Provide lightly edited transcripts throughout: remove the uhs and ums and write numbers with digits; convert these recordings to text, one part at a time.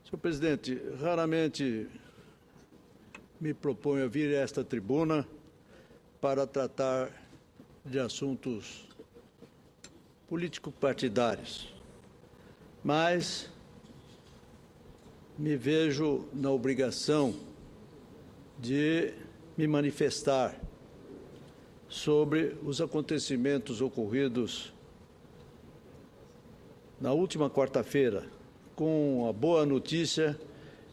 Senhor presidente, raramente me proponho a vir a esta tribuna para tratar de assuntos político-partidários, mas me vejo na obrigação de me manifestar sobre os acontecimentos ocorridos na última quarta-feira, com a boa notícia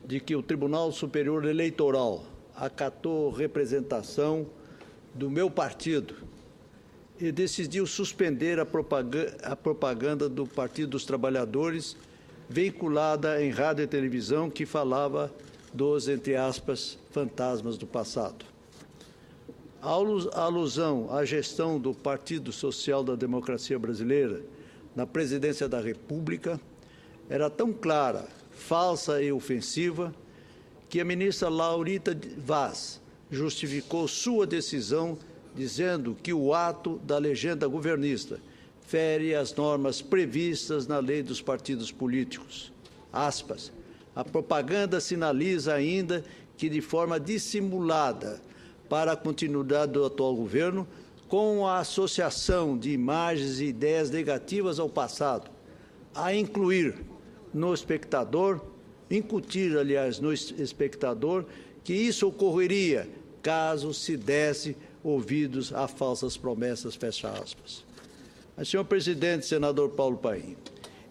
de que o Tribunal Superior Eleitoral acatou representação do meu partido e decidiu suspender a propaganda do Partido dos Trabalhadores veiculada em rádio e televisão que falava dos, entre aspas, fantasmas do passado. A alusão à gestão do Partido Social da Democracia Brasileira na presidência da República era tão clara, falsa e ofensiva que a ministra Laurita Vaz justificou sua decisão dizendo que o ato da legenda governista fere as normas previstas na lei dos partidos políticos. Aspas. A propaganda sinaliza ainda que, de forma dissimulada para a continuidade do atual governo, com a associação de imagens e ideias negativas ao passado, a incluir no espectador, incutir, aliás, no espectador, que isso ocorreria caso se desse ouvidos a falsas promessas, fecha aspas. Mas, senhor presidente, senador Paulo Paim,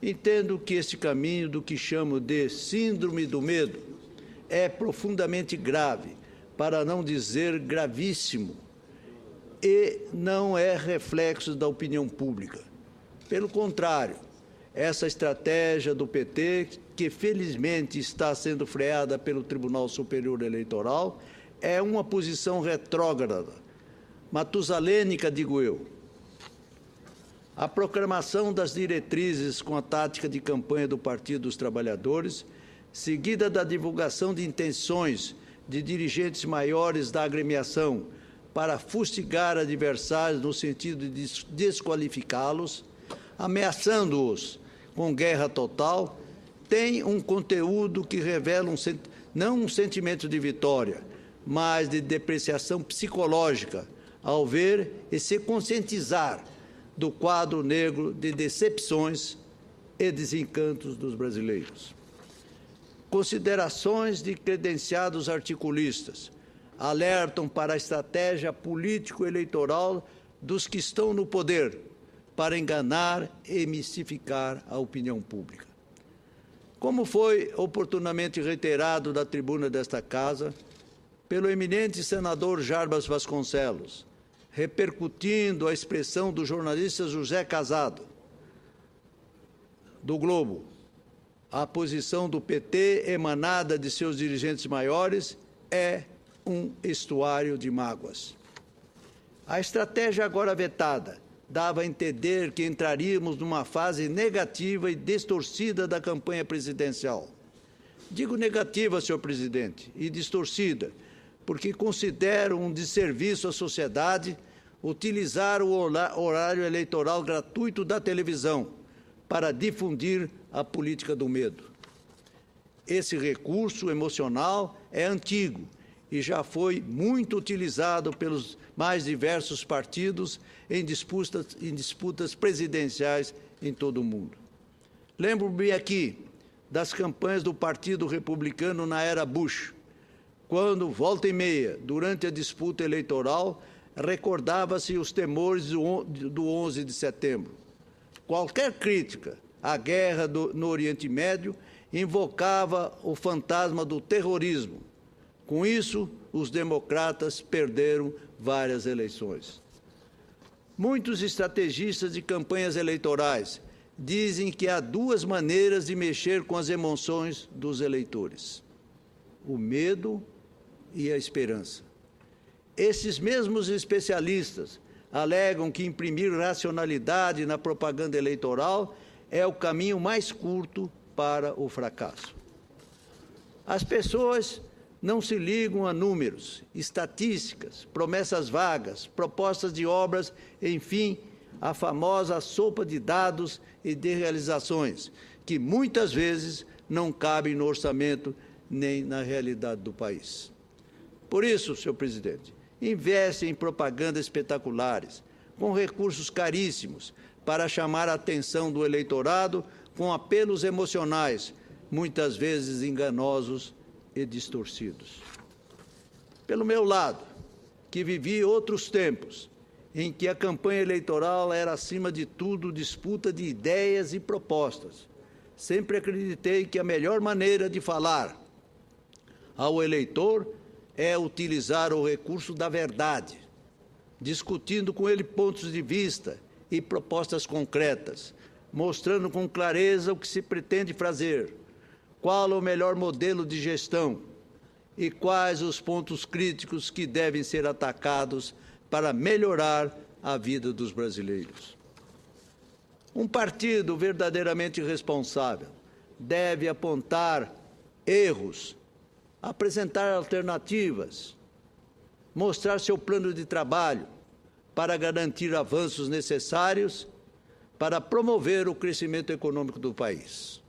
entendo que este caminho do que chamo de síndrome do medo é profundamente grave, para não dizer gravíssimo, e não é reflexo da opinião pública. Pelo contrário, essa estratégia do PT, que felizmente está sendo freada pelo Tribunal Superior Eleitoral, é uma posição retrógrada, matusalênica, digo eu. A proclamação das diretrizes com a tática de campanha do Partido dos Trabalhadores, seguida da divulgação de intenções de dirigentes maiores da agremiação para fustigar adversários no sentido de desqualificá-los, ameaçando-os com guerra total, tem um conteúdo que revela não um sentimento de vitória, mas de depreciação psicológica, ao ver e se conscientizar do quadro negro de decepções e desencantos dos brasileiros. Considerações de credenciados articulistas alertam para a estratégia político-eleitoral dos que estão no poder para enganar e mistificar a opinião pública. Como foi oportunamente reiterado da tribuna desta Casa pelo eminente senador Jarbas Vasconcelos, repercutindo a expressão do jornalista José Casado, do Globo, a posição do PT emanada de seus dirigentes maiores é um estuário de mágoas. A estratégia agora vetada dava a entender que entraríamos numa fase negativa e distorcida da campanha presidencial. Digo negativa, senhor presidente, e distorcida, porque considero um desserviço à sociedade utilizar o horário eleitoral gratuito da televisão para difundir a política do medo. Esse recurso emocional é antigo e já foi muito utilizado pelos mais diversos partidos em disputas presidenciais em todo o mundo. Lembro-me aqui das campanhas do Partido Republicano na era Bush, quando, volta e meia, durante a disputa eleitoral, recordava-se os temores do 11 de setembro. Qualquer crítica à guerra no Oriente Médio invocava o fantasma do terrorismo. Com isso, os democratas perderam várias eleições. Muitos estrategistas de campanhas eleitorais dizem que há duas maneiras de mexer com as emoções dos eleitores: o medo e a esperança. Esses mesmos especialistas alegam que imprimir racionalidade na propaganda eleitoral é o caminho mais curto para o fracasso. As pessoas não se ligam a números, estatísticas, promessas vagas, propostas de obras, enfim, a famosa sopa de dados e de realizações, que muitas vezes não cabem no orçamento nem na realidade do país. Por isso, senhor presidente, investe em propagandas espetaculares, com recursos caríssimos, para chamar a atenção do eleitorado com apelos emocionais, muitas vezes enganosos e distorcidos. Pelo meu lado, que vivi outros tempos, em que a campanha eleitoral era, acima de tudo, disputa de ideias e propostas, sempre acreditei que a melhor maneira de falar ao eleitor é utilizar o recurso da verdade, discutindo com ele pontos de vista e propostas concretas, mostrando com clareza o que se pretende fazer, qual o melhor modelo de gestão e quais os pontos críticos que devem ser atacados para melhorar a vida dos brasileiros. Um partido verdadeiramente responsável deve apontar erros, apresentar alternativas, mostrar seu plano de trabalho para garantir avanços necessários para promover o crescimento econômico do país.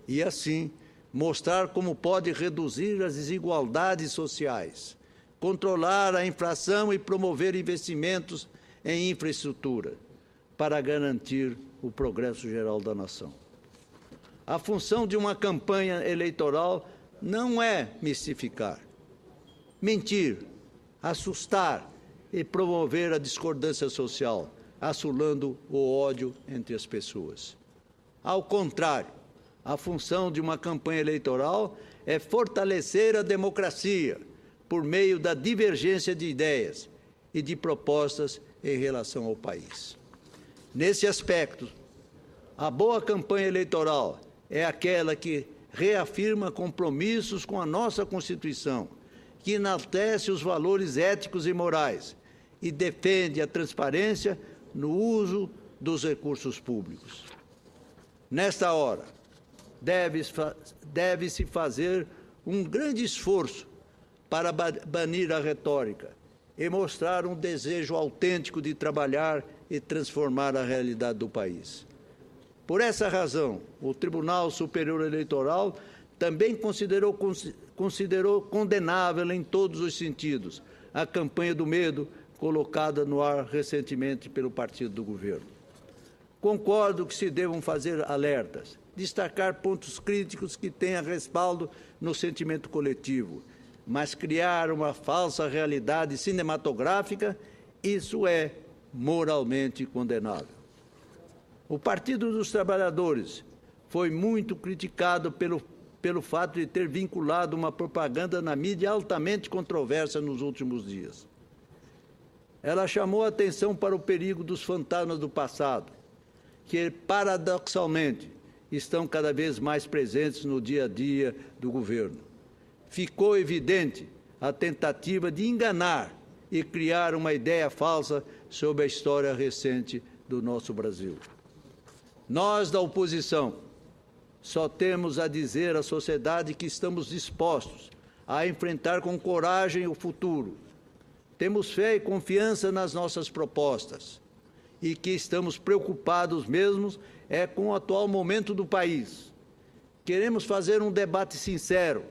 E, assim, mostrar como pode reduzir as desigualdades sociais, controlar a inflação e promover investimentos em infraestrutura para garantir o progresso geral da nação. A função de uma campanha eleitoral não é mistificar, mentir, assustar e promover a discordância social, assolando o ódio entre as pessoas. Ao contrário, a função de uma campanha eleitoral é fortalecer a democracia por meio da divergência de ideias e de propostas em relação ao país. Nesse aspecto, a boa campanha eleitoral é aquela que reafirma compromissos com a nossa Constituição, que enaltece os valores éticos e morais e defende a transparência no uso dos recursos públicos. Nesta hora, deve-se fazer um grande esforço para banir a retórica e mostrar um desejo autêntico de trabalhar e transformar a realidade do país. Por essa razão, o Tribunal Superior Eleitoral também considerou condenável em todos os sentidos a campanha do medo colocada no ar recentemente pelo partido do governo. Concordo que se devam fazer alertas, destacar pontos críticos que tenham respaldo no sentimento coletivo, mas criar uma falsa realidade cinematográfica, isso é moralmente condenável. O Partido dos Trabalhadores foi muito criticado pelo fato de ter vinculado uma propaganda na mídia altamente controversa nos últimos dias. Ela chamou a atenção para o perigo dos fantasmas do passado, que, paradoxalmente, estão cada vez mais presentes no dia a dia do governo. Ficou evidente a tentativa de enganar e criar uma ideia falsa sobre a história recente do nosso Brasil. Nós, da oposição, só temos a dizer à sociedade que estamos dispostos a enfrentar com coragem o futuro. Temos fé e confiança nas nossas propostas e que estamos preocupados mesmo com o atual momento do país. Queremos fazer um debate sincero,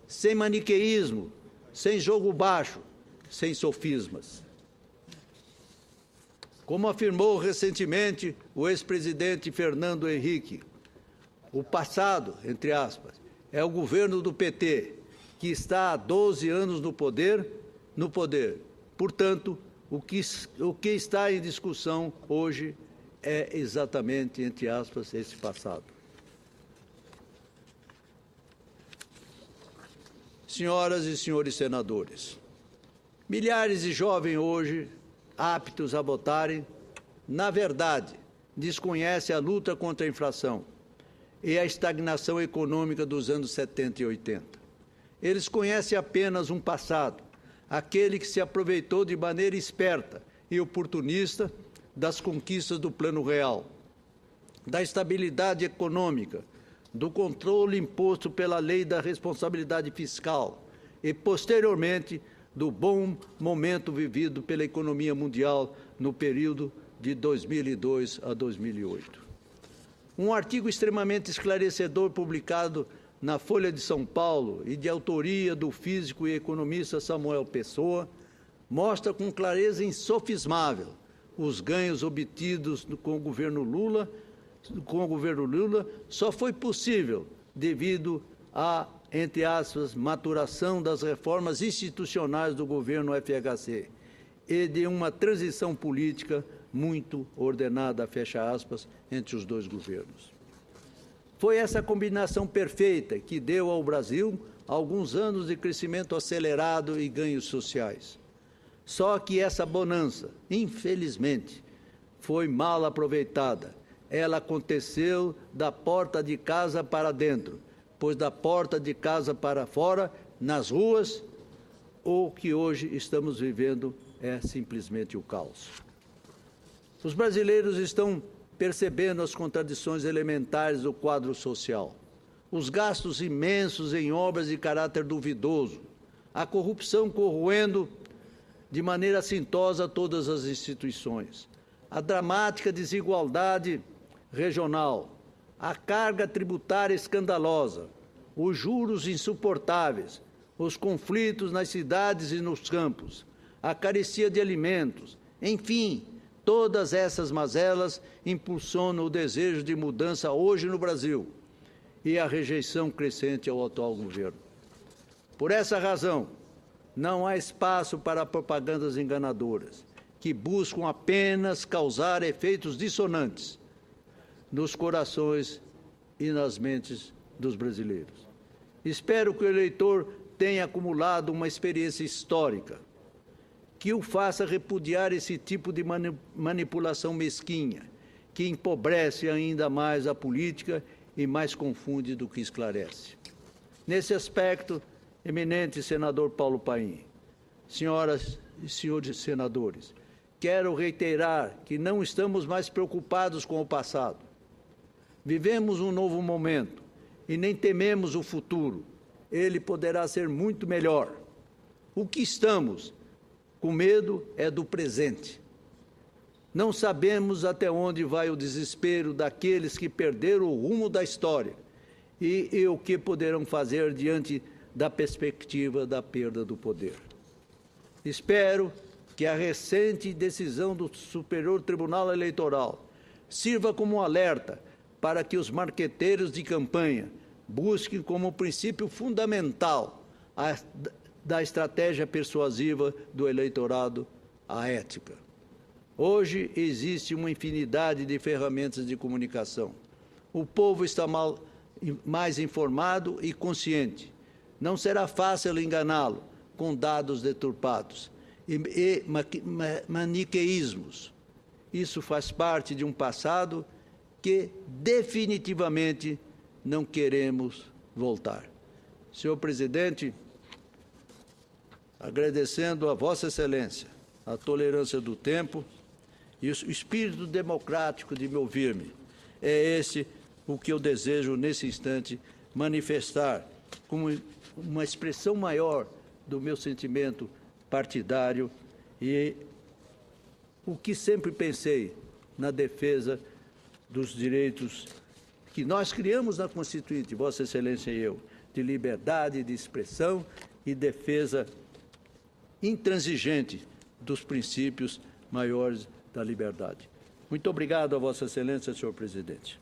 sem maniqueísmo, sem jogo baixo, sem sofismas. Como afirmou recentemente o ex-presidente Fernando Henrique, o passado, entre aspas, é o governo do PT, que está há 12 anos no poder. Portanto, o que está em discussão hoje é exatamente, entre aspas, esse passado. Senhoras e senhores senadores, milhares de jovens hoje aptos a votarem, na verdade, desconhecem a luta contra a inflação e a estagnação econômica dos anos 70 e 80. Eles conhecem apenas um passado, aquele que se aproveitou de maneira esperta e oportunista das conquistas do Plano Real, da estabilidade econômica, do controle imposto pela Lei da Responsabilidade Fiscal e, posteriormente, do bom momento vivido pela economia mundial no período de 2002 a 2008. Um artigo extremamente esclarecedor publicado na Folha de São Paulo e de autoria do físico e economista Samuel Pessoa mostra com clareza insofismável os ganhos obtidos com o governo Lula só foi possível devido à, entre aspas, maturação das reformas institucionais do governo FHC e de uma transição política muito ordenada, fecha aspas, entre os dois governos. Foi essa combinação perfeita que deu ao Brasil alguns anos de crescimento acelerado e ganhos sociais. Só que essa bonança, infelizmente, foi mal aproveitada. Ela aconteceu da porta de casa para dentro, pois da porta de casa para fora, nas ruas, o que hoje estamos vivendo é simplesmente o caos. Os brasileiros estão percebendo as contradições elementares do quadro social, os gastos imensos em obras de caráter duvidoso, a corrupção corroendo de maneira assintosa todas as instituições, a dramática desigualdade regional, a carga tributária escandalosa, os juros insuportáveis, os conflitos nas cidades e nos campos, a carecia de alimentos, enfim, todas essas mazelas impulsionam o desejo de mudança hoje no Brasil e a rejeição crescente ao atual governo. Por essa razão, não há espaço para propagandas enganadoras, que buscam apenas causar efeitos dissonantes nos corações e nas mentes dos brasileiros. Espero que o eleitor tenha acumulado uma experiência histórica que o faça repudiar esse tipo de manipulação mesquinha, que empobrece ainda mais a política e mais confunde do que esclarece. Nesse aspecto, eminente senador Paulo Paim, senhoras e senhores senadores, quero reiterar que não estamos mais preocupados com o passado. Vivemos um novo momento e nem tememos o futuro. Ele poderá ser muito melhor. O que estamos com medo é do presente. Não sabemos até onde vai o desespero daqueles que perderam o rumo da história e o que poderão fazer diante da perspectiva da perda do poder. Espero que a recente decisão do Superior Tribunal Eleitoral sirva como um alerta para que os marqueteiros de campanha busquem como princípio fundamental da estratégia persuasiva do eleitorado a ética. Hoje existe uma infinidade de ferramentas de comunicação. O povo está mais informado e consciente. Não será fácil enganá-lo com dados deturpados e maniqueísmos. Isso faz parte de um passado que definitivamente não queremos voltar. Senhor presidente, agradecendo a Vossa Excelência a tolerância do tempo e o espírito democrático de me ouvir-me, é esse o que eu desejo nesse instante manifestar como uma expressão maior do meu sentimento partidário e o que sempre pensei na defesa dos direitos que nós criamos na Constituinte, Vossa Excelência e eu, de liberdade de expressão e defesa intransigente dos princípios maiores da liberdade. Muito obrigado a Vossa Excelência, senhor presidente.